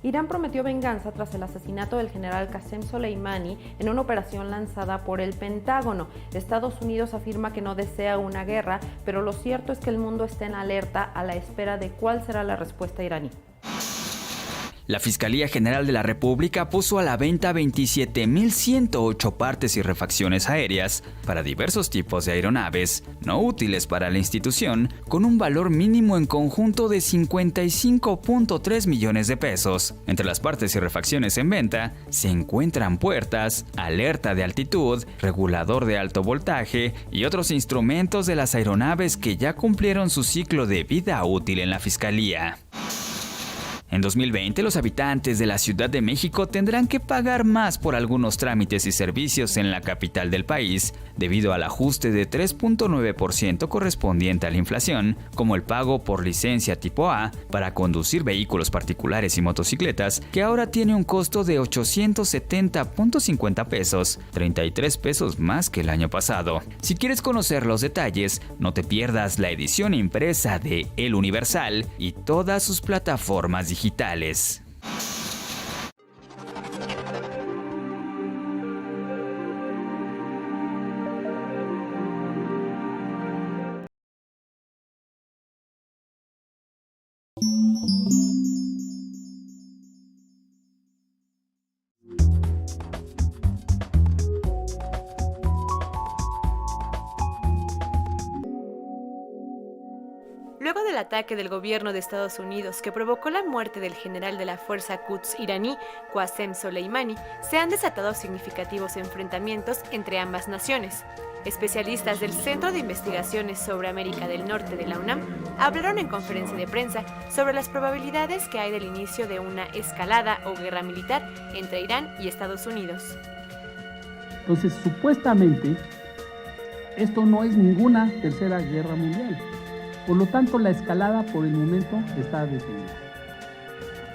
Irán prometió venganza tras el asesinato del general Qasem Soleimani en una operación lanzada por el Pentágono. Estados Unidos afirma que no desea una guerra, pero lo cierto es que el mundo está en alerta a la espera de cuál será la respuesta iraní. La Fiscalía General de la República puso a la venta 27.108 partes y refacciones aéreas para diversos tipos de aeronaves no útiles para la institución, con un valor mínimo en conjunto de 55.3 millones de pesos. Entre las partes y refacciones en venta se encuentran puertas, alerta de altitud, regulador de alto voltaje y otros instrumentos de las aeronaves que ya cumplieron su ciclo de vida útil en la Fiscalía. En 2020, los habitantes de la Ciudad de México tendrán que pagar más por algunos trámites y servicios en la capital del país, debido al ajuste de 3.9% correspondiente a la inflación, como el pago por licencia tipo A para conducir vehículos particulares y motocicletas, que ahora tiene un costo de 870.50 pesos, 33 pesos más que el año pasado. Si quieres conocer los detalles, no te pierdas la edición impresa de El Universal y todas sus plataformas digitales. Luego del ataque del gobierno de Estados Unidos que provocó la muerte del general de la Fuerza Quds iraní, Qasem Soleimani, se han desatado significativos enfrentamientos entre ambas naciones. Especialistas del Centro de Investigaciones sobre América del Norte de la UNAM hablaron en conferencia de prensa sobre las probabilidades que hay del inicio de una escalada o guerra militar entre Irán y Estados Unidos. Entonces, supuestamente, esto no es ninguna tercera guerra mundial. Por lo tanto, la escalada por el momento está detenida.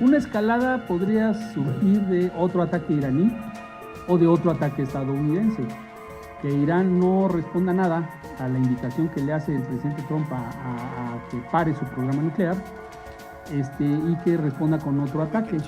Una escalada podría surgir de otro ataque iraní o de otro ataque estadounidense. Que Irán no responda nada a la invitación que le hace el presidente Trump a que pare su programa nuclear y que responda con otro ataque.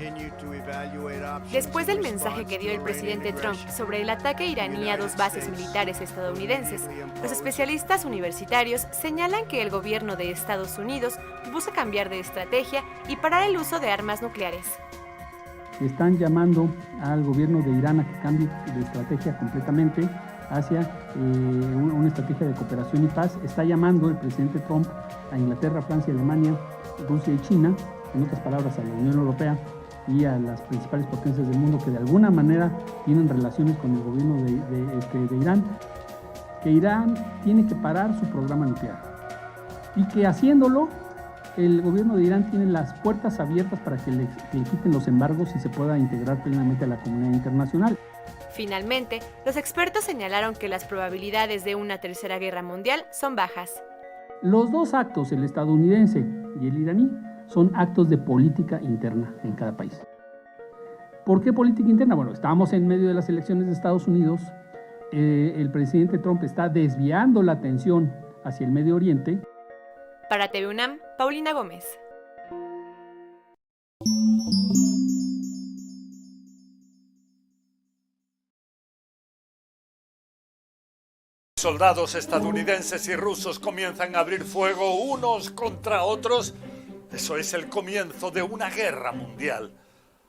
Después del mensaje que dio el presidente Trump sobre el ataque iraní a dos bases militares estadounidenses, los especialistas universitarios señalan que el gobierno de Estados Unidos busca cambiar de estrategia y parar el uso de armas nucleares. Están llamando al gobierno de Irán a que cambie de estrategia completamente hacia una estrategia de cooperación y paz. Está llamando el presidente Trump a Inglaterra, Francia, Alemania, Rusia y China, en otras palabras a la Unión Europea y a las principales potencias del mundo que de alguna manera tienen relaciones con el gobierno de Irán, que Irán tiene que parar su programa nuclear y que haciéndolo el gobierno de Irán tiene las puertas abiertas para que le quiten los embargos y se pueda integrar plenamente a la comunidad internacional. Finalmente, los expertos señalaron que las probabilidades de una tercera guerra mundial son bajas. Los dos actos, el estadounidense y el iraní, son actos de política interna en cada país. ¿Por qué política interna? Bueno, estamos en medio de las elecciones de Estados Unidos. El presidente Trump está desviando la atención hacia el Medio Oriente. Para TV UNAM, Paulina Gómez. Soldados estadounidenses y rusos comienzan a abrir fuego unos contra otros. Eso es el comienzo de una guerra mundial.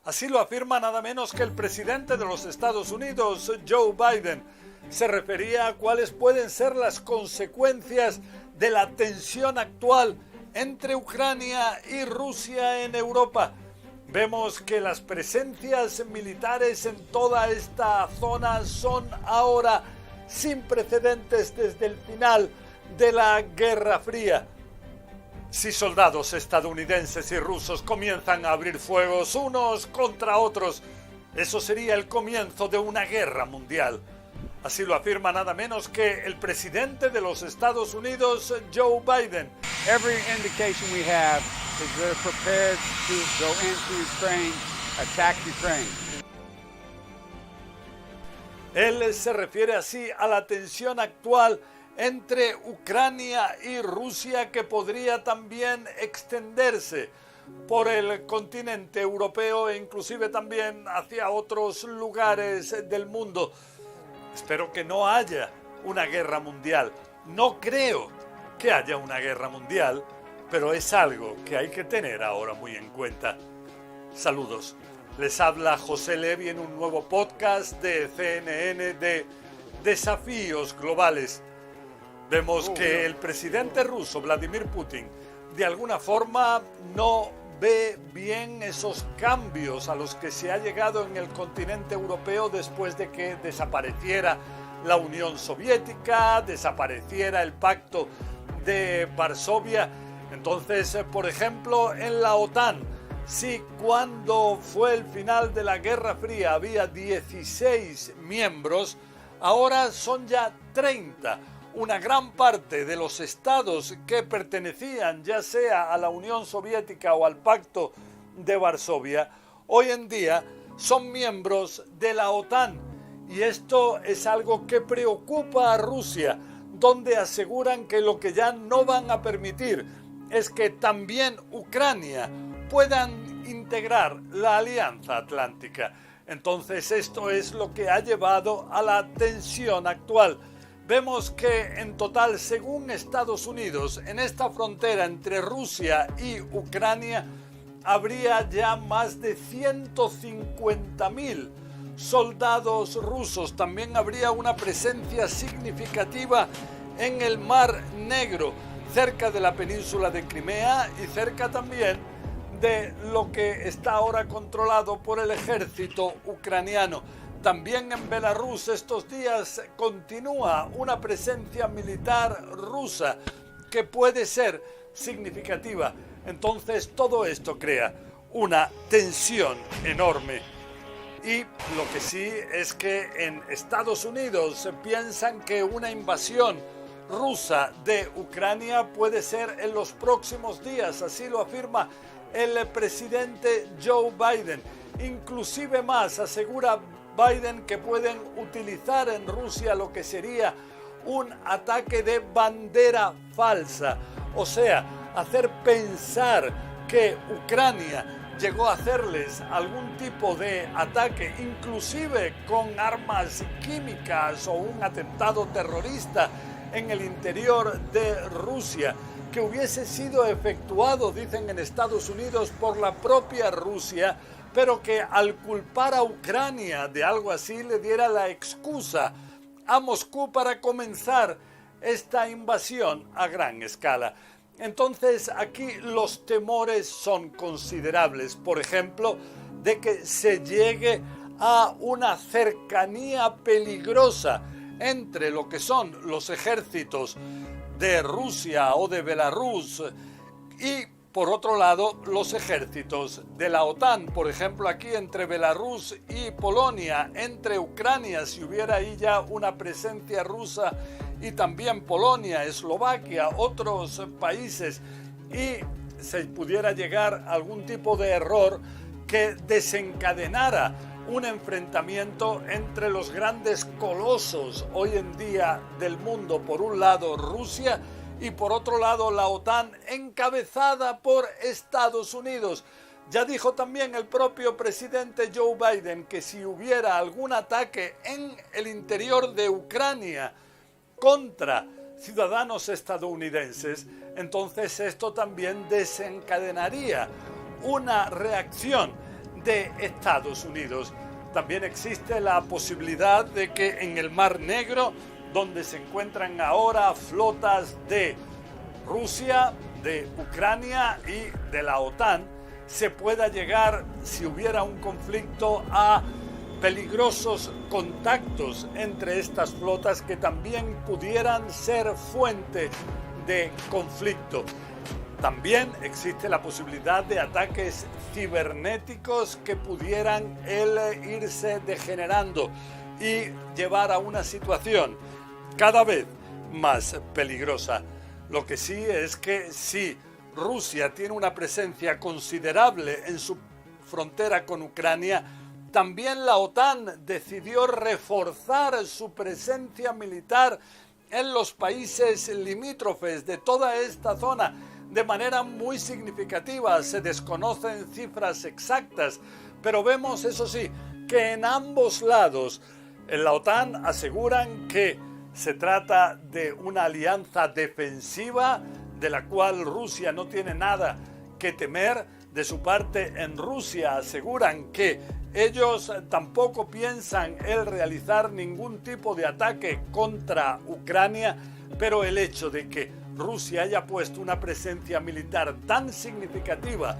Así lo afirma nada menos que el presidente de los Estados Unidos, Joe Biden. Se refería a cuáles pueden ser las consecuencias de la tensión actual entre Ucrania y Rusia en Europa. Vemos que las presencias militares en toda esta zona son ahora sin precedentes desde el final de la Guerra Fría. Si soldados estadounidenses y rusos comienzan a abrir fuegos unos contra otros, eso sería el comienzo de una guerra mundial. Así lo afirma nada menos que el presidente de los Estados Unidos, Joe Biden. Every indication we have is they're prepared to go into Ukraine, attack Ukraine. Él se refiere así a la tensión actual entre Ucrania y Rusia, que podría también extenderse. por el continente europeo e inclusive también hacia otros lugares del mundo. Espero que no haya una guerra mundial. No creo que haya una guerra mundial, pero es algo que hay que tener ahora muy en cuenta. Saludos. Les habla José Levi en un nuevo podcast de CNN de Desafíos Globales. Vemos que el presidente ruso, Vladimir Putin, de alguna forma no ve bien esos cambios a los que se ha llegado en el continente europeo después de que desapareciera la Unión Soviética, desapareciera el Pacto de Varsovia. Entonces, por ejemplo, en la OTAN, si cuando fue el final de la Guerra Fría había 16 miembros, ahora son ya 30. Una gran parte de los estados que pertenecían ya sea a la Unión Soviética o al Pacto de Varsovia, hoy en día son miembros de la OTAN. Y esto es algo que preocupa a Rusia, donde aseguran que lo que ya no van a permitir es que también Ucrania puedan integrar la Alianza Atlántica. Entonces esto es lo que ha llevado a la tensión actual. Vemos que en total, según Estados Unidos, en esta frontera entre Rusia y Ucrania habría ya más de 150.000 soldados rusos. También habría una presencia significativa en el Mar Negro, cerca de la península de Crimea y cerca también de lo que está ahora controlado por el ejército ucraniano. También en Belarus estos días continúa una presencia militar rusa que puede ser significativa. Entonces todo esto crea una tensión enorme. Y lo que sí es que en Estados Unidos piensan que una invasión rusa de Ucrania puede ser en los próximos días. Así lo afirma el presidente Joe Biden. Inclusive más, asegura Biden que pueden utilizar en Rusia lo que sería un ataque de bandera falsa. O sea, hacer pensar que Ucrania llegó a hacerles algún tipo de ataque, inclusive con armas químicas o un atentado terrorista en el interior de Rusia, que hubiese sido efectuado, dicen en Estados Unidos, por la propia Rusia, pero que al culpar a Ucrania de algo así le diera la excusa a Moscú para comenzar esta invasión a gran escala. Entonces aquí los temores son considerables, por ejemplo, de que se llegue a una cercanía peligrosa entre lo que son los ejércitos de Rusia o de Belarus y, por otro lado, los ejércitos de la OTAN. Por ejemplo, aquí entre Belarus y Polonia, entre Ucrania, si hubiera ahí ya una presencia rusa, y también Polonia, Eslovaquia, otros países, y se pudiera llegar a algún tipo de error que desencadenara un enfrentamiento entre los grandes colosos hoy en día del mundo, por un lado Rusia y por otro lado la OTAN encabezada por Estados Unidos. Ya dijo también el propio presidente Joe Biden que si hubiera algún ataque en el interior de Ucrania contra ciudadanos estadounidenses, entonces esto también desencadenaría una reacción de Estados Unidos. También existe la posibilidad de que en el Mar Negro, donde se encuentran ahora flotas de Rusia, de Ucrania y de la OTAN, se pueda llegar, si hubiera un conflicto, a peligrosos contactos entre estas flotas que también pudieran ser fuente de conflicto. También existe la posibilidad de ataques cibernéticos que pudieran irse degenerando y llevar a una situación cada vez más peligrosa. Lo que sí es que si Rusia tiene una presencia considerable en su frontera con Ucrania, también la OTAN decidió reforzar su presencia militar en los países limítrofes de toda esta zona de manera muy significativa. Se desconocen cifras exactas, pero vemos, eso sí, que en ambos lados en la OTAN aseguran que se trata de una alianza defensiva de la cual Rusia no tiene nada que temer. De su parte, en Rusia aseguran que ellos tampoco piensan el realizar ningún tipo de ataque contra Ucrania, pero el hecho de que Rusia haya puesto una presencia militar tan significativa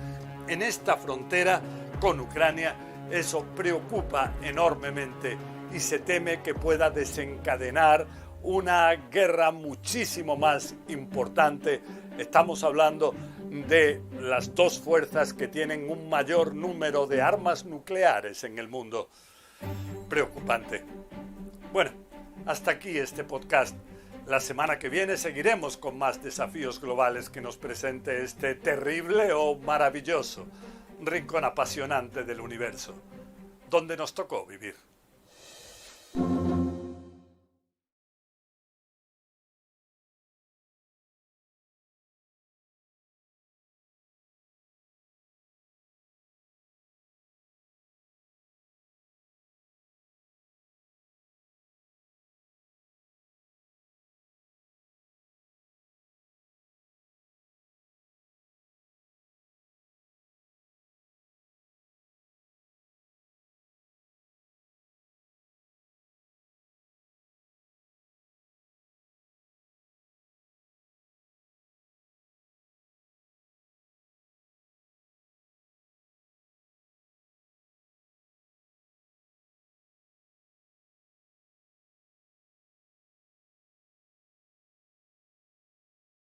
en esta frontera con Ucrania, eso preocupa enormemente y se teme que pueda desencadenar una guerra muchísimo más importante. Estamos hablando de las dos fuerzas que tienen un mayor número de armas nucleares en el mundo. Preocupante. Bueno, hasta aquí este podcast. La semana que viene seguiremos con más desafíos globales que nos presente este terrible o maravilloso rincón apasionante del universo, donde nos tocó vivir.